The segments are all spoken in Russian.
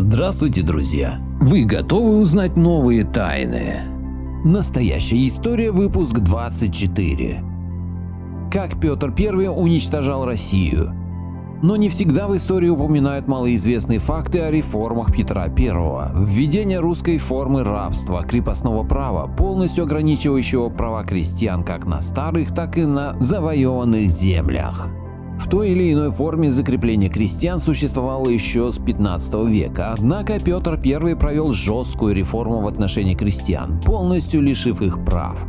Здравствуйте, друзья! Вы готовы узнать новые тайны? Настоящая история, выпуск 24. Как Петр I уничтожал Россию. Но не всегда в истории упоминают малоизвестные факты о реформах Петра I. Введение русской формы рабства, крепостного права, полностью ограничивающего права крестьян как на старых, так и на завоеванных землях. В той или иной форме закрепление крестьян существовало еще с 15 века, однако Петр I провел жесткую реформу в отношении крестьян, полностью лишив их прав.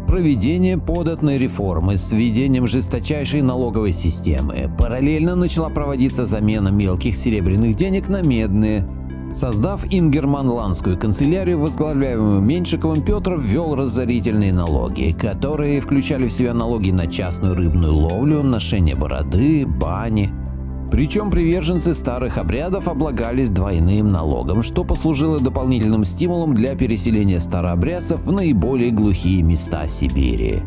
Проведение податной реформы с введением жесточайшей налоговой системы. Параллельно начала проводиться замена мелких серебряных денег на медные. Создав ингерманландскую канцелярию, возглавляемую Меньшиковым, Петр ввел разорительные налоги, которые включали в себя налоги на частную рыбную ловлю, ношение бороды, бани. Причем приверженцы старых обрядов облагались двойным налогом, что послужило дополнительным стимулом для переселения старообрядцев в наиболее глухие места Сибири.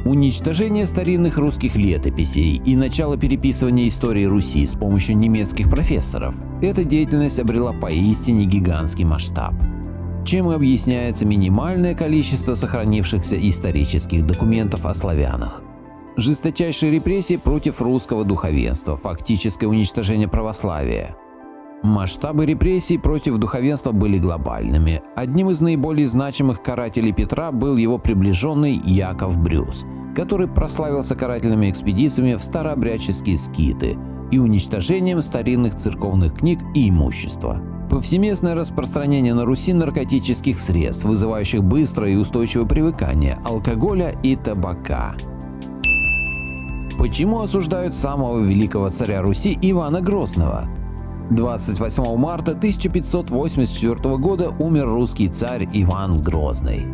Уничтожение старинных русских летописей и начало переписывания истории Руси с помощью немецких профессоров – эта деятельность обрела поистине гигантский масштаб, чем и объясняется минимальное количество сохранившихся исторических документов о славянах. Жесточайшие репрессии против русского духовенства, фактическое уничтожение православия. Масштабы репрессий против духовенства были глобальными. Одним из наиболее значимых карателей Петра был его приближенный Яков Брюс, который прославился карательными экспедициями в старообрядческие скиты и уничтожением старинных церковных книг и имущества. Повсеместное распространение на Руси наркотических средств, вызывающих быстрое и устойчивое привыкание, алкоголя и табака. Почему осуждают самого великого царя Руси Ивана Грозного? 28 марта 1584 года умер русский царь Иван Грозный.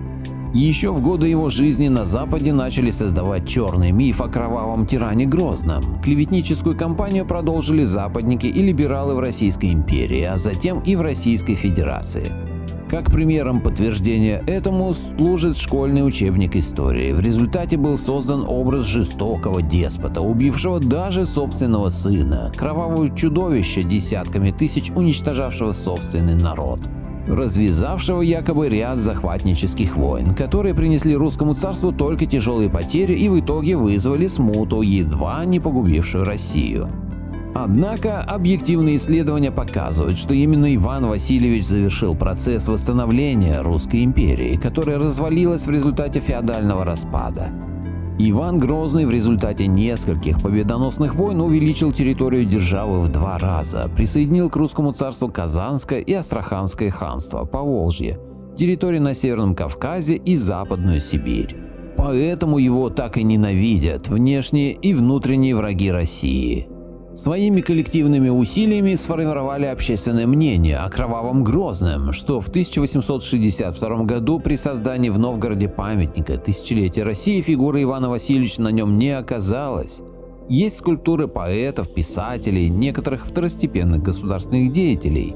Еще в годы его жизни на Западе начали создавать черный миф о кровавом тиране Грозном. Клеветническую кампанию продолжили западники и либералы в Российской империи, а затем и в Российской Федерации. Как примером подтверждения этому служит школьный учебник истории. В результате был создан образ жестокого деспота, убившего даже собственного сына, кровавого чудовища, десятками тысяч уничтожавшего собственный народ, развязавшего якобы ряд захватнических войн, которые принесли русскому царству только тяжелые потери и в итоге вызвали смуту, едва не погубившую Россию. Однако объективные исследования показывают, что именно Иван Васильевич завершил процесс восстановления Русской империи, которая развалилась в результате феодального распада. Иван Грозный в результате нескольких победоносных войн увеличил территорию державы в 2 раза, присоединил к русскому царству Казанское и Астраханское ханство, Поволжье, территории на Северном Кавказе и Западную Сибирь. Поэтому его так и ненавидят внешние и внутренние враги России. Своими коллективными усилиями сформировали общественное мнение о кровавом Грозном, что в 1862 году при создании в Новгороде памятника тысячелетия России фигуры Ивана Васильевича на нем не оказалось. Есть скульптуры поэтов, писателей, некоторых второстепенных государственных деятелей.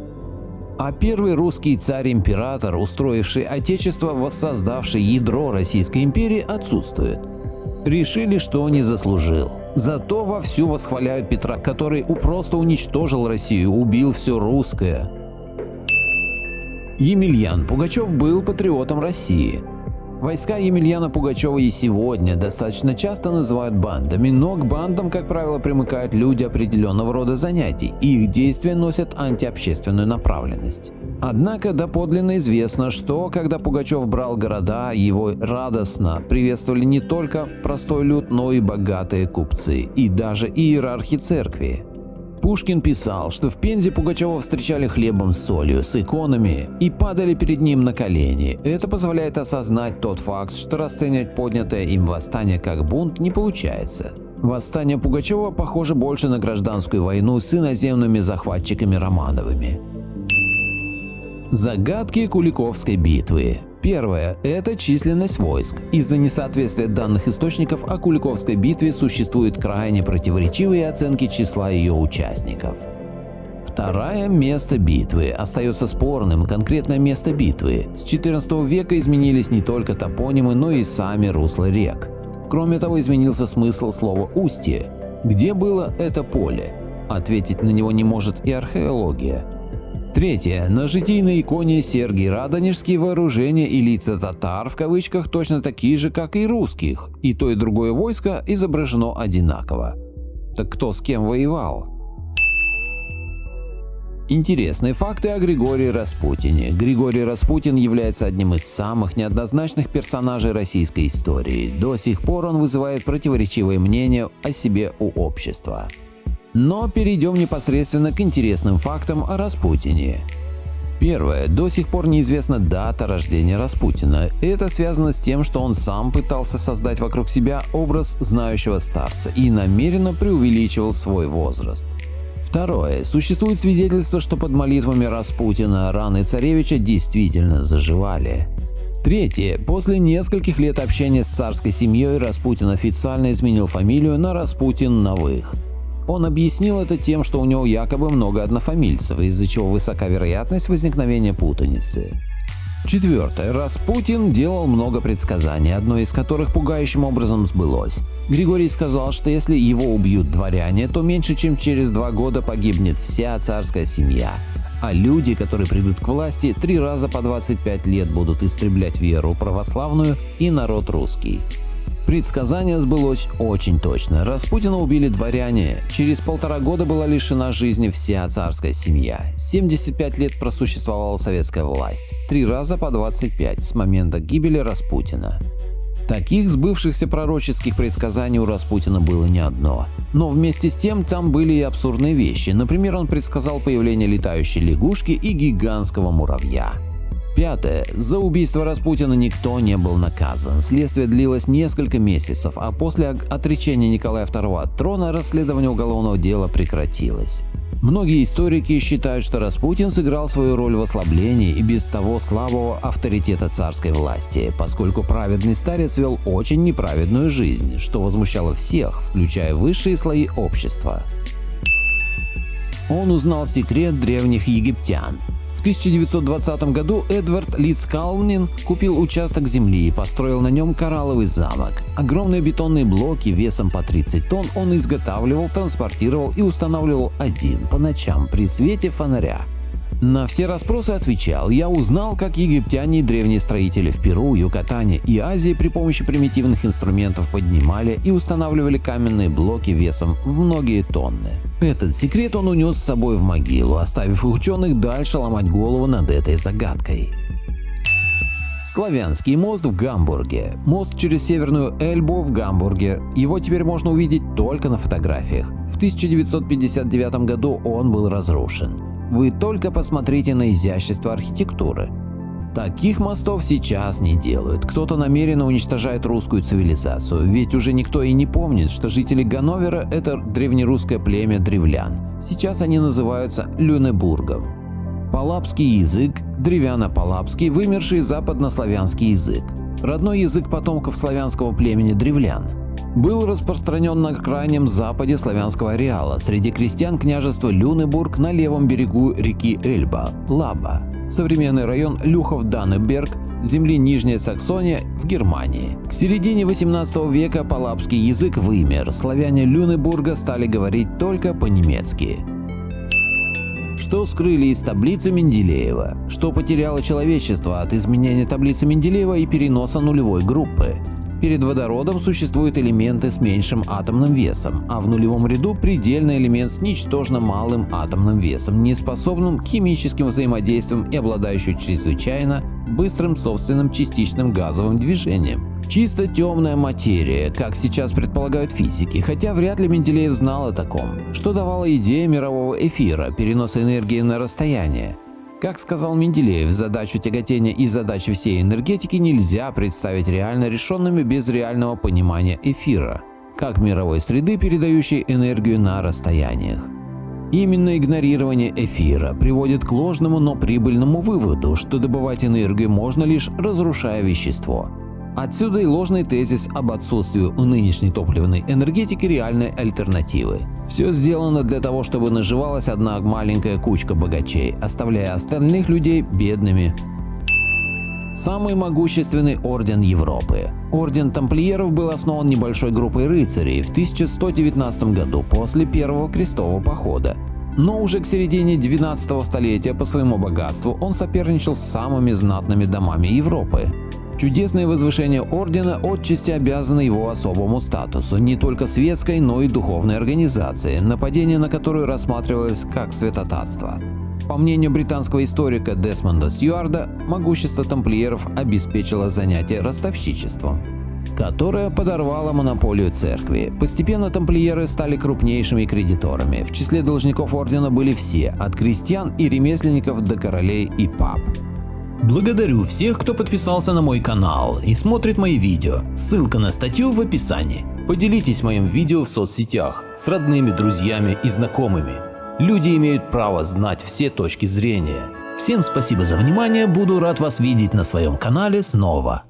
А первый русский царь-император, устроивший отечество, воссоздавший ядро Российской империи, отсутствует. Решили, что не заслужил. Зато вовсю восхваляют Петра, который просто уничтожил Россию, убил все русское. Емельян Пугачев был патриотом России. Войска Емельяна Пугачева и сегодня достаточно часто называют бандами, но к бандам, как правило, примыкают люди определенного рода занятий, и их действия носят антиобщественную направленность. Однако доподлинно известно, что когда Пугачев брал города, его радостно приветствовали не только простой люд, но и богатые купцы, и даже иерархи церкви. Пушкин писал, что в Пензе Пугачева встречали хлебом с солью, с иконами и падали перед ним на колени. Это позволяет осознать тот факт, что расценивать поднятое им восстание как бунт не получается. Восстание Пугачева похоже больше на гражданскую войну с иноземными захватчиками Романовыми. Загадки Куликовской битвы. Первое – это численность войск. Из-за несоответствия данных источников о Куликовской битве существуют крайне противоречивые оценки числа ее участников. Второе – место битвы. Остается спорным конкретное место битвы. С XIV века изменились не только топонимы, но и сами русла рек. Кроме того, изменился смысл слова «устье». Где было это поле? Ответить на него не может и археология. Третье. На житийной иконе Сергий Радонежский вооружение и лица татар в кавычках точно такие же, как и русских, и то и другое войско изображено одинаково. Так кто с кем воевал? Интересные факты о Григории Распутине. Григорий Распутин является одним из самых неоднозначных персонажей российской истории. До сих пор он вызывает противоречивые мнения о себе у общества. Но перейдем непосредственно к интересным фактам о Распутине. Первое. До сих пор неизвестна дата рождения Распутина. Это связано с тем, что он сам пытался создать вокруг себя образ знающего старца и намеренно преувеличивал свой возраст. Второе. Существует свидетельство, что под молитвами Распутина раны царевича действительно заживали. Третье. После нескольких лет общения с царской семьей Распутин официально изменил фамилию на Распутин-Новых. Он объяснил это тем, что у него якобы много однофамильцев, из-за чего высока вероятность возникновения путаницы. Четвертое. Распутин делал много предсказаний, одно из которых пугающим образом сбылось. Григорий сказал, что если его убьют дворяне, то меньше чем через 2 года погибнет вся царская семья, а люди, которые придут к власти, 3 раза по 25 лет будут истреблять веру православную и народ русский. Предсказание сбылось очень точно. Распутина убили дворяне. Через 1,5 года была лишена жизни вся царская семья. 75 лет просуществовала советская власть. 3 раза по 25 с момента гибели Распутина. Таких сбывшихся пророческих предсказаний у Распутина было не одно. Но вместе с тем там были и абсурдные вещи. Например, он предсказал появление летающей лягушки и гигантского муравья. Пятое. За убийство Распутина никто не был наказан. Следствие длилось несколько месяцев, а после отречения Николая II от трона расследование уголовного дела прекратилось. Многие историки считают, что Распутин сыграл свою роль в ослаблении и без того слабого авторитета царской власти, поскольку праведный старец вел очень неправедную жизнь, что возмущало всех, включая высшие слои общества. Он узнал секрет древних египтян. В 1920 году Эдвард Литскалнин купил участок земли и построил на нем коралловый замок. Огромные бетонные блоки весом по 30 тонн он изготавливал, транспортировал и устанавливал один по ночам при свете фонаря. На все расспросы отвечал: «Я узнал, как египтяне и древние строители в Перу, Юкатане и Азии при помощи примитивных инструментов поднимали и устанавливали каменные блоки весом в многие тонны». Этот секрет он унес с собой в могилу, оставив ученых дальше ломать голову над этой загадкой. Славянский мост в Гамбурге. Мост через Северную Эльбу в Гамбурге. Его теперь можно увидеть только на фотографиях. В 1959 году он был разрушен. Вы только посмотрите на изящество архитектуры. Таких мостов сейчас не делают. Кто-то намеренно уничтожает русскую цивилизацию, ведь уже никто и не помнит, что жители Ганновера – это древнерусское племя древлян. Сейчас они называются Люнебургом. Палапский язык, древляно-палапский, вымерший западнославянский язык. Родной язык потомков славянского племени древлян. Был распространен на крайнем западе славянского ареала, среди крестьян княжества Люнебург на левом берегу реки Эльба, Лаба, современный район Люхов-Даннеберг, земли Нижняя Саксония в Германии. К середине 18 века палапский язык вымер, славяне Люнебурга стали говорить только по-немецки. Что скрыли из таблицы Менделеева? Что потеряло человечество от изменения таблицы Менделеева и переноса нулевой группы? Перед водородом существуют элементы с меньшим атомным весом, а в нулевом ряду предельный элемент с ничтожно малым атомным весом, не способным к химическим взаимодействиям и обладающий чрезвычайно быстрым собственным частичным газовым движением. Чисто темная материя, как сейчас предполагают физики, хотя вряд ли Менделеев знал о таком, что давала идея мирового эфира, переноса энергии на расстояние. Как сказал Менделеев, задачу тяготения и задачи всей энергетики нельзя представить реально решенными без реального понимания эфира, как мировой среды, передающей энергию на расстояниях. Именно игнорирование эфира приводит к ложному, но прибыльному выводу, что добывать энергию можно лишь разрушая вещество. Отсюда и ложный тезис об отсутствии у нынешней топливной энергетики реальной альтернативы. Все сделано для того, чтобы наживалась одна маленькая кучка богачей, оставляя остальных людей бедными. Самый могущественный орден Европы. Орден тамплиеров был основан небольшой группой рыцарей в 1119 году после Первого крестового похода. Но уже к середине 12 столетия по своему богатству он соперничал с самыми знатными домами Европы. Чудесное возвышение ордена отчасти обязано его особому статусу не только светской, но и духовной организации, нападение на которую рассматривалось как святотатство. По мнению британского историка Десмонда Стюарда, могущество тамплиеров обеспечило занятие ростовщичеством, которое подорвало монополию церкви. Постепенно тамплиеры стали крупнейшими кредиторами. В числе должников ордена были все, от крестьян и ремесленников до королей и пап. Благодарю всех, кто подписался на мой канал и смотрит мои видео. Ссылка на статью в описании. Поделитесь моим видео в соцсетях с родными, друзьями и знакомыми. Люди имеют право знать все точки зрения. Всем спасибо за внимание, буду рад вас видеть на своем канале снова.